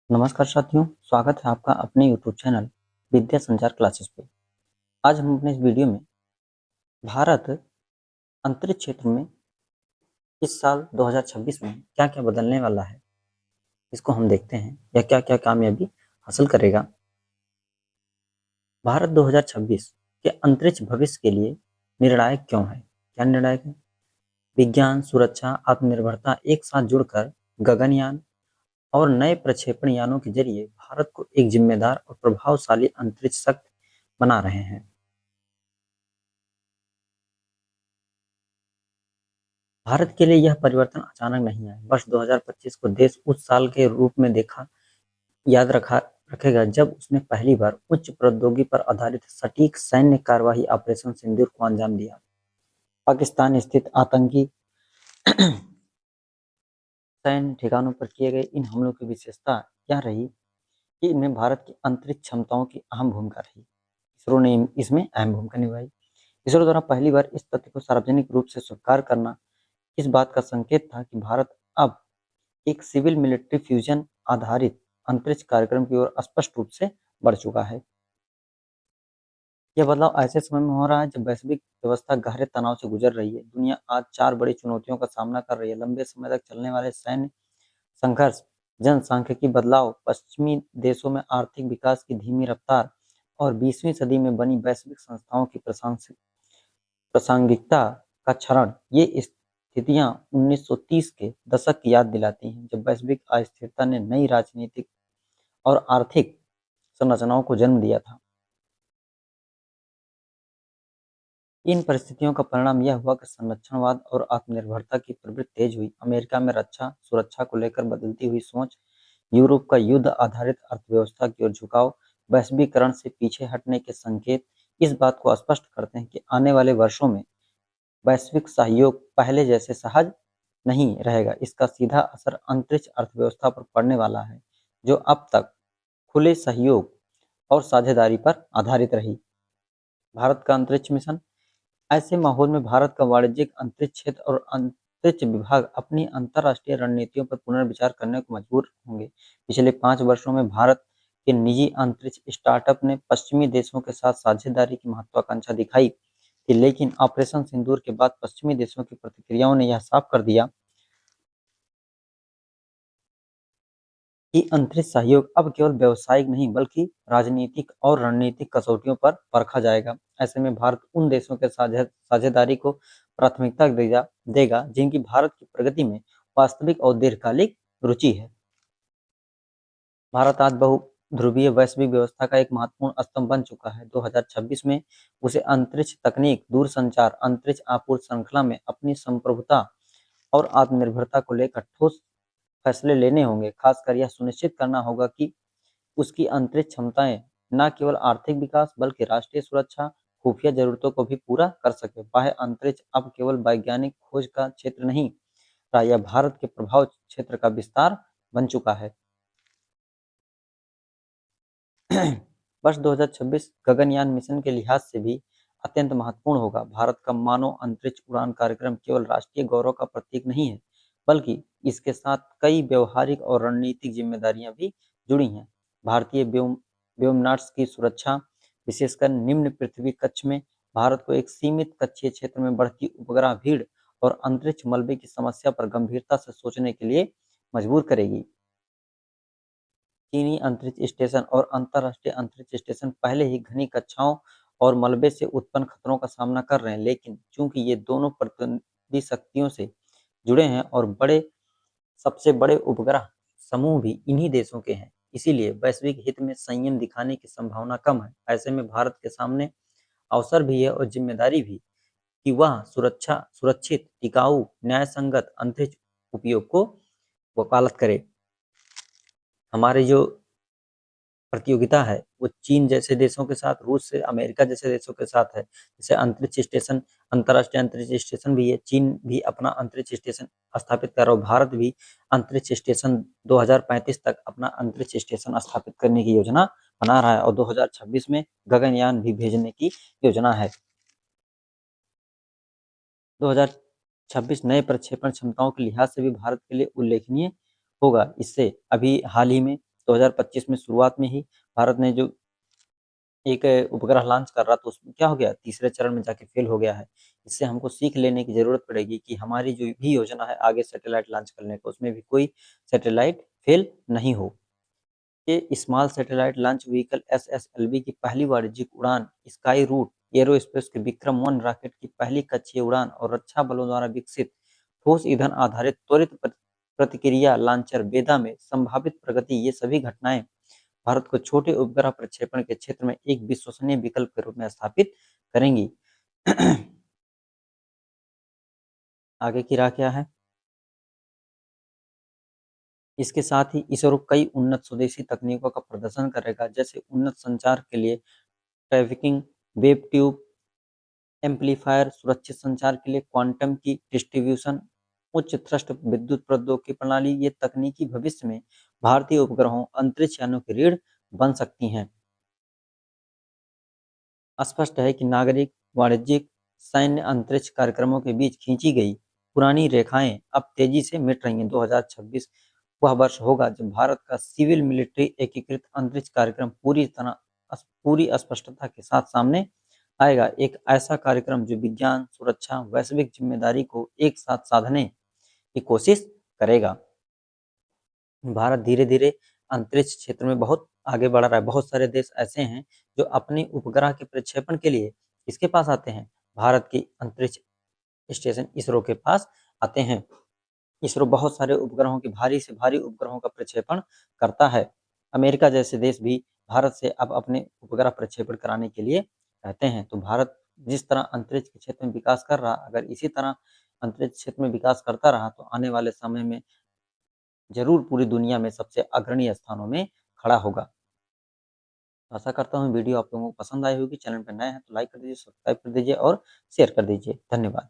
नमस्कार साथियों, स्वागत है आपका अपने यूट्यूब चैनल विद्या संचार क्लासेस पे। आज हम अपने इस वीडियो में भारत अंतरिक्ष क्षेत्र में इस साल 2026 में क्या-क्या बदलने वाला है, इसको हम देखते हैं या क्या-क्या कामयाबी हासिल करेगा। भारत 2026 के अंतरिक्ष भविष्य के लिए निर्णायक क्यों है? क्या निर्णायक है? विज्ञान, सुरक्षा, आत्मनिर्भरता एक साथ जुड़कर गगनयान और नए प्रक्षेपण यानों के जरिए भारत को एक जिम्मेदार और प्रभावशाली अंतरिक्ष शक्ति बना रहे हैं। भारत के लिए यह परिवर्तन अचानक नहीं आया। वर्ष 2025 को देश उस साल के रूप में याद रखा रखेगा जब उसने पहली बार उच्च प्रौद्योगिकी पर आधारित सटीक सैन्य कार्यवाही ऑपरेशन सिंदूर को अंजाम दिया। पाकिस्तान स्थित आतंकी सैन्य ठिकानों पर किए गए इन हमलों की विशेषता यह रही कि इनमें भारत की अंतरिक्ष क्षमताओं की अहम भूमिका रही। इसरो ने इसमें अहम भूमिका निभाई। इसरो द्वारा पहली बार इस तथ्य को सार्वजनिक रूप से स्वीकार करना इस बात का संकेत था कि भारत अब एक सिविल मिलिट्री फ्यूजन आधारित अंतरिक्ष कार्यक्रम की ओर स्पष्ट रूप से बढ़ चुका है। यह बदलाव ऐसे समय में हो रहा है जब वैश्विक व्यवस्था गहरे तनाव से गुजर रही है। दुनिया आज 4 बड़ी चुनौतियों का सामना कर रही है। लंबे समय तक चलने वाले सैन्य संघर्ष, जनसांख्यिकी बदलाव, पश्चिमी देशों में आर्थिक विकास की धीमी रफ्तार और 20वीं सदी में बनी वैश्विक संस्थाओं की प्रासंगिकता का क्षरण। ये स्थितियां 1930 के दशक की याद दिलाती हैं, जब वैश्विक अस्थिरता ने नई राजनीतिक और आर्थिक संरचनाओं को जन्म दिया था। इन परिस्थितियों का परिणाम यह हुआ कि संरक्षणवाद और आत्मनिर्भरता की प्रवृत्ति तेज हुई। अमेरिका में रक्षा सुरक्षा को लेकर बदलती हुई सोच, यूरोप का युद्ध आधारित अर्थव्यवस्था की ओर झुकाव, वैश्वीकरण से पीछे हटने के संकेत इस बात को स्पष्ट करते हैं कि आने वाले वर्षों में वैश्विक सहयोग पहले जैसे सहज नहीं रहेगा। इसका सीधा असर अंतरिक्ष अर्थव्यवस्था पर पड़ने वाला है, जो अब तक खुले सहयोग और साझेदारी पर आधारित रही। भारत का अंतरिक्ष मिशन। ऐसे माहौल में भारत का वाणिज्यिक अंतरिक्ष क्षेत्र और अंतरिक्ष विभाग अपनी अंतर्राष्ट्रीय रणनीतियों पर पुनर्विचार करने को मजबूर होंगे। पिछले 5 वर्षों में भारत के निजी अंतरिक्ष स्टार्टअप ने पश्चिमी देशों के साथ साझेदारी की महत्वाकांक्षा दिखाई थी, लेकिन ऑपरेशन सिंदूर के बाद पश्चिमी देशों की प्रतिक्रियाओं ने यह साफ कर दिया कि अंतरिक्ष सहयोग अब केवल व्यावसायिक नहीं बल्कि राजनीतिक और रणनीतिक कसौटियों पर परखा जाएगा। ऐसे में भारत उन देशों के साझेदारी को प्राथमिकता देगा जिनकी भारत की प्रगति में वास्तविक और दीर्घकालिक रुचि है। भारत आज बहुध्रुवीय वैश्विक व्यवस्था का एक महत्वपूर्ण स्तंभ बन चुका है। 2026 में उसे अंतरिक्ष तकनीक, दूरसंचार, अंतरिक्ष आपूर्ति श्रृंखला में अपनी संप्रभुता और आत्मनिर्भरता को लेकर ठोस फैसले लेने होंगे। खासकर यह सुनिश्चित करना होगा कि उसकी अंतरिक्ष क्षमताएं न केवल आर्थिक विकास बल्कि राष्ट्रीय सुरक्षा, खुफिया जरूरतों को भी पूरा कर सके। बाह्य अंतरिक्ष अब केवल वैज्ञानिक खोज का क्षेत्र नहीं रहा, यह भारत के प्रभाव क्षेत्र का विस्तार बन चुका है। वर्ष 2026 गगनयान मिशन के लिहाज से भी अत्यंत महत्वपूर्ण होगा। भारत का मानव अंतरिक्ष उड़ान कार्यक्रम केवल राष्ट्रीय गौरव का प्रतीक नहीं है, बल्कि इसके साथ कई व्यवहारिक और रणनीतिक जिम्मेदारियां भी जुड़ी हैं। भारतीय व्योमनाट्स की सुरक्षा, विशेषकर निम्न पृथ्वी कक्ष में, भारत को एक सीमित कक्षीय क्षेत्र में बढ़ती उपग्रह भीड़ और अंतरिक्ष मलबे की समस्या पर गंभीरता से सोचने के लिए मजबूर करेगी। चीनी अंतरिक्ष स्टेशन और अंतर्राष्ट्रीय अंतरिक्ष स्टेशन पहले ही घनी कक्षाओं और मलबे से उत्पन्न खतरों का सामना कर रहे हैं, लेकिन चूंकि ये दोनों प्रतिद्वंदी शक्तियों से जुड़े हैं और सबसे बड़े उपग्रह समूह भी इन्हीं देशों के हैं, इसीलिए वैश्विक हित में संयम दिखाने की संभावना कम है। ऐसे में भारत के सामने अवसर भी है और जिम्मेदारी भी कि वह सुरक्षित, टिकाऊ, न्यायसंगत अंतरिक्ष उपयोग को वकालत करे। हमारे जो प्रतियोगिता है वो चीन जैसे देशों के साथ, रूस से, अमेरिका जैसे देशों के साथ है। जैसे अंतरिक्ष स्टेशन, अंतर्राष्ट्रीय अंतरिक्ष स्टेशन भी है, चीन भी अपना अंतरिक्ष स्टेशन स्थापित कर रहा है, भारत भी अंतरिक्ष स्टेशन 2035 तक अपना अंतरिक्ष स्टेशन स्थापित करने की योजना बना रहा है और 2026 में गगनयान भी भेजने की योजना है। 2026 नए प्रक्षेपण क्षमताओं के लिहाज से भी भारत के लिए उल्लेखनीय होगा। इससे अभी हाल ही में 2025 में शुरुआत में ही भारत ने जो एक उपग्रह लॉन्च कर रहा, तो उसमें क्या हो गया, तीसरे चरण में जाके फेल हो गया है। इससे हमको सीख लेने की ज़रूरत पड़ेगी कि हमारी जो भी योजना है आगे सैटेलाइट लॉन्च करने का, उसमें भी कोई सैटेलाइट फेल नहीं हो। ये small satellite launch vehicle SSLV की पहली वाणिज्यिक उड़ान, स्काई रूट एरोस्पेस के विक्रम-1 रॉकेट की पहली कक्षीय उड़ान और रक्षा बलों द्वारा विकसित ठोस ईंधन आधारित त्वरित प्रतिक्रिया लॉन्चर बेदा में संभावित प्रगति, ये सभी घटनाएं भारत को छोटे उपग्रह प्रक्षेपण के क्षेत्र में एक विश्वसनीय विकल्प के रूप में स्थापित करेंगी। आगे की राह क्या है? इसके साथ ही इसरो कई उन्नत स्वदेशी तकनीकों का प्रदर्शन करेगा, जैसे उन्नत संचार के लिए ट्रैफिकिंग वेब ट्यूब एम्पलीफायर, सुरक्षित संचार के लिए क्वांटम की डिस्ट्रीब्यूशन, उच्च थ्रस्ट विद्युत प्रौद्योगिकी प्रणाली। ये तकनीकी भविष्य में भारतीय उपग्रहों अंतरिक्ष यानों की रीढ़ बन सकती हैं। स्पष्ट है कि नागरिक, वाणिज्यिक, सैन्य अंतरिक्ष कार्यक्रमों के बीच खींची गई पुरानी रेखाएं अब तेजी से मिट रही हैं। 2026 वह वर्ष होगा जब भारत का सिविल मिलिट्री एकीकृत अंतरिक्ष कार्यक्रम पूरी स्पष्टता के साथ सामने आएगा। एक ऐसा कार्यक्रम जो विज्ञान, सुरक्षा, वैश्विक जिम्मेदारी को एक साथ साधने की कोशिश करेगा। भारत धीरे-धीरे अंतरिक्ष क्षेत्र में बहुत आगे बढ़ रहा है। बहुत सारे देश ऐसे हैं जो अपने उपग्रह के प्रक्षेपण के लिए किसके पास आते हैं? भारत की अंतरिक्ष स्टेशन इसरो के पास आते हैं। इसरो बहुत सारे उपग्रहों के भारी से भारी उपग्रहों का प्रक्षेपण करता है। अमेरिका जैसे देश भी भारत से अब अपने उपग्रह प्रक्षेपण कराने के लिए कहते हैं। तो भारत जिस तरह अंतरिक्ष के क्षेत्र में विकास कर रहा, अगर इसी तरह अंतरिक्ष क्षेत्र में विकास करता रहा, तो आने वाले समय में ज़रूर पूरी दुनिया में सबसे अग्रणी स्थानों में खड़ा होगा। आशा करता हूँ वीडियो आप लोगों को पसंद आई होगी। चैनल पे नए हैं तो लाइक कर दीजिए, सब्सक्राइब कर दीजिए और शेयर कर दीजिए। धन्यवाद।